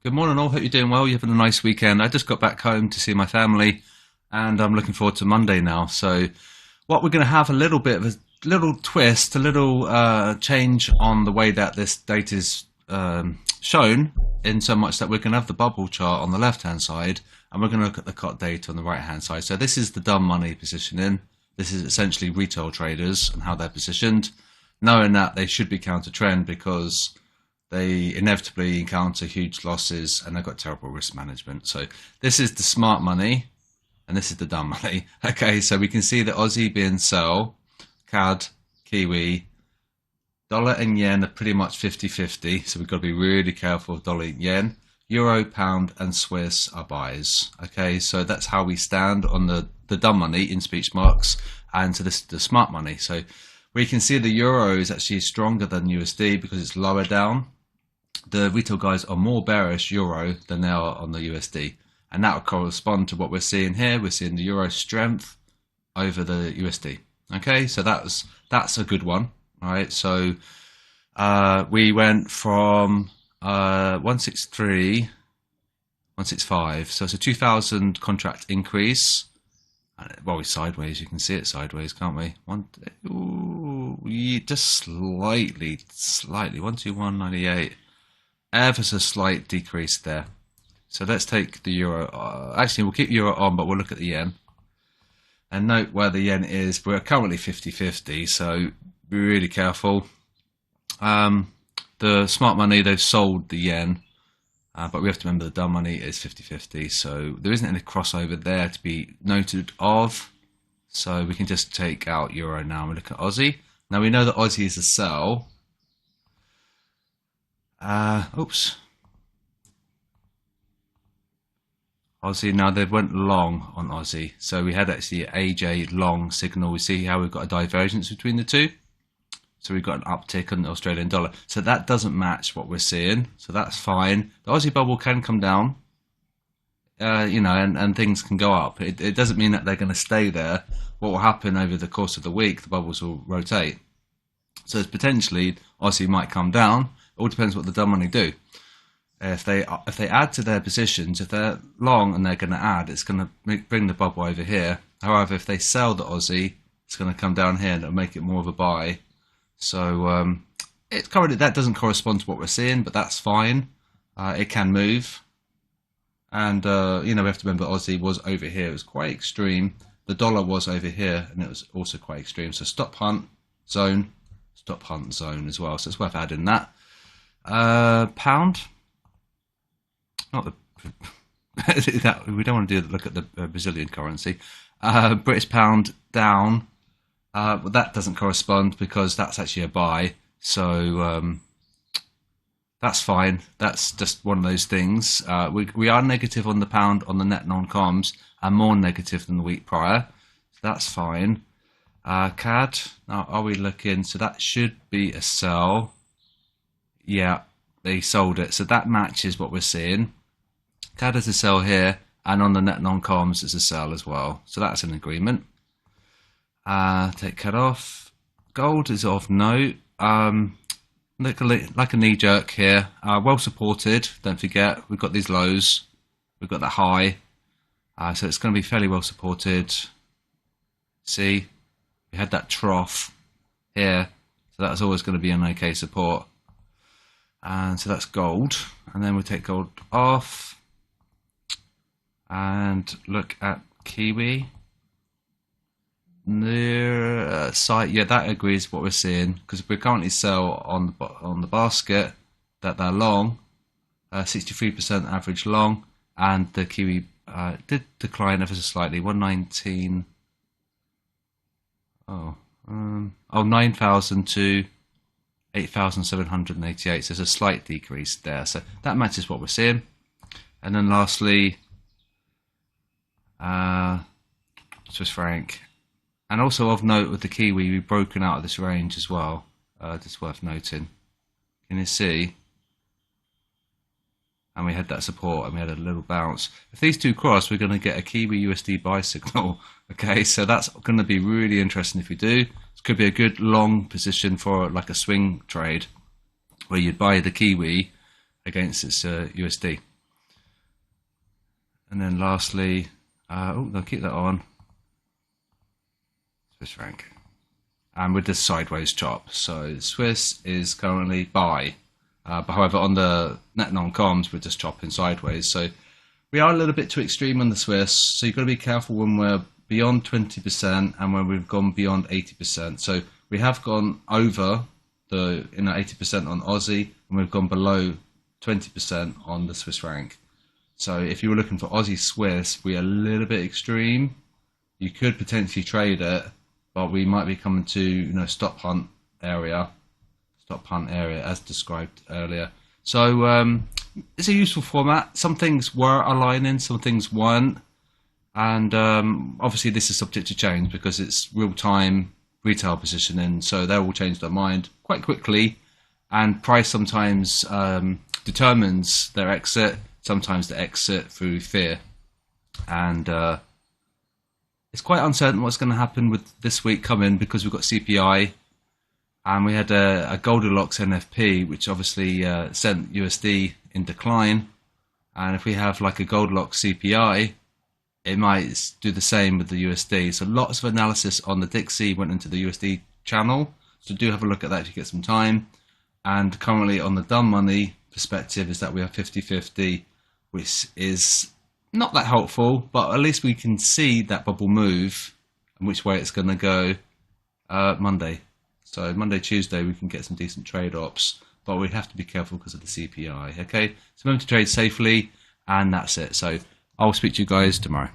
Good morning all, hope you're doing well, you're having a nice weekend. I just got back home to see my family and I'm looking forward to Monday now. So what we're going to have a little bit of a little twist, a little change on the way that this data is shown, in so much that we're going to have the bubble chart on the left hand side and we're going to look at the COT data on the right hand side. So this is the dumb money positioning. This is essentially retail traders and how they're positioned, knowing that they should be counter trend because they inevitably encounter huge losses and they've got terrible risk management. So this is the smart money and this is the dumb money. Okay, so we can see the Aussie being sell, CAD, Kiwi, dollar and yen are pretty much 50-50. So we've got to be really careful of dollar and yen. Euro, pound and Swiss are buys. Okay, so that's how we stand on the dumb money in speech marks, and so this is the smart money. So we can see the euro is actually stronger than USD because it's lower down. The retail guys are more bearish euro than they are on the USD, and that will correspond to what we're seeing here. We're seeing the euro strength over the USD. Okay, so that's a good one. All right, so we went from 163, 165, so it's a 2,000 contract increase. Well, we're sideways. You can see it sideways, can't we? Just slightly. 121.98. Ever so slight decrease there. So let's take the euro. Actually, we'll keep euro on, but we'll look at the yen. And note where the yen is. We're currently 50-50, so be really careful. The smart money, they've sold the yen. But we have to remember the dumb money is 50-50, so there isn't any crossover there to be noted of. So we can just take out euro now and we look at Aussie. Now we know that Aussie is a sell. Oops. Aussie, now they went long on Aussie. So we had actually AJ long signal. We see how we've got a divergence between the two. So we've got an uptick on the Australian dollar. So that doesn't match what we're seeing. So that's fine. The Aussie bubble can come down, and things can go up. It doesn't mean that they're going to stay there. What will happen over the course of the week, the bubbles will rotate. So it's potentially Aussie might come down. It all depends what the dumb money do. If they add to their positions, if they're long and they're going to add, it's going to bring the bubble over here. However, if they sell the Aussie, it's going to come down here and it'll make it more of a buy. So it's currently, that doesn't correspond to what we're seeing, but that's fine. It can move, and we have to remember Aussie was over here. It was quite extreme. The dollar was over here, and it was also quite extreme. So stop hunt zone as well. So it's worth adding that. Pound, not the we don't want to look at the Brazilian currency. British pound down. Well, that doesn't correspond because that's actually a buy, so that's fine. That's just one of those things. We are negative on the pound on the net non-coms and more negative than the week prior, so that's fine. CAD, now are we looking? So that should be a sell. Yeah, they sold it, so that matches what we're seeing. CAD is a sell here, and on the net non-coms is a sell as well, so that's an agreement. Take CAD off. Gold is of note. Like a knee jerk here. Well supported. Don't forget, we've got these lows. We've got that high. So it's going to be fairly well supported. See, we had that trough here. So that's always going to be an okay support. And so that's gold. And then we'll take gold off. And look at Kiwi. Near site, yeah, that agrees with what we're seeing because we currently sell on the basket that they're long, 63% average long, and the Kiwi did decline ever so slightly, 119. 9,000 to 8,788. So there's a slight decrease there. So that matches what we're seeing. And then lastly, Swiss franc. And also of note with the Kiwi, we've broken out of this range as well. Just worth noting. Can you see? And we had that support and we had a little bounce. If these two cross, we're going to get a Kiwi USD buy signal. Okay, so that's going to be really interesting if we do. This could be a good long position for like a swing trade where you'd buy the Kiwi against its USD. And then lastly, oh, they'll keep that on. Swiss franc. And with this sideways chop. So Swiss is currently buy. But however, on the net non-coms, we're just chopping sideways. So we are a little bit too extreme on the Swiss. So you've got to be careful when we're beyond 20% and when we've gone beyond 80%. So we have gone over the 80% on Aussie, and we've gone below 20% on the Swiss franc. So if you were looking for Aussie Swiss, we're a little bit extreme. You could potentially trade it, but we might be coming to stop hunt area as described earlier. So it's a useful format. Some things were aligning, some things weren't, and obviously this is subject to change because it's real-time retail positioning, so they will change their mind quite quickly, and price sometimes determines their exit, sometimes the exit through fear, and it's quite uncertain what's going to happen with this week coming because we've got CPI, and we had a Goldilocks NFP, which obviously sent USD in decline, and if we have like a Goldilocks CPI, it might do the same with the USD. So lots of analysis on the Dixie went into the USD channel. So do have a look at that if you get some time. And currently on the dumb money perspective is that we have 50-50, which is not that helpful, but at least we can see that bubble move and which way it's going to go Monday. So Monday, Tuesday, we can get some decent trade ops, but we have to be careful because of the CPI. Okay, so remember to trade safely, and that's it. So I'll speak to you guys tomorrow.